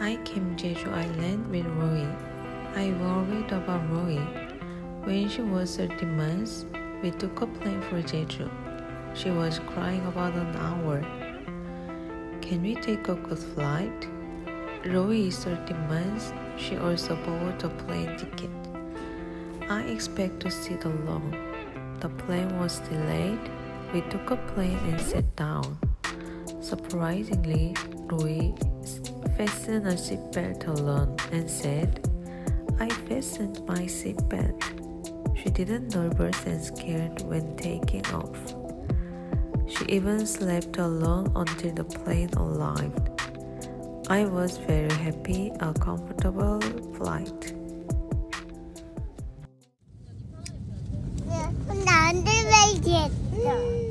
I came Jeju Island with Roy. I worried about Roy. When she was 13 months, we took a plane for Jeju. She was crying about an hour. Can we take a good flight? Roy is 13 months. She also bought a plane ticket. I expect to sit alone. The plane was delayed. We took a plane and sat down. Surprisingly, Roy fastened a seatbelt alone and said, I fastened my seatbelt. She didn't nervous and scared when taking off. She even slept alone until the plane arrived. I was very happy, a comfortable flight. 나한테 왜 이랬어?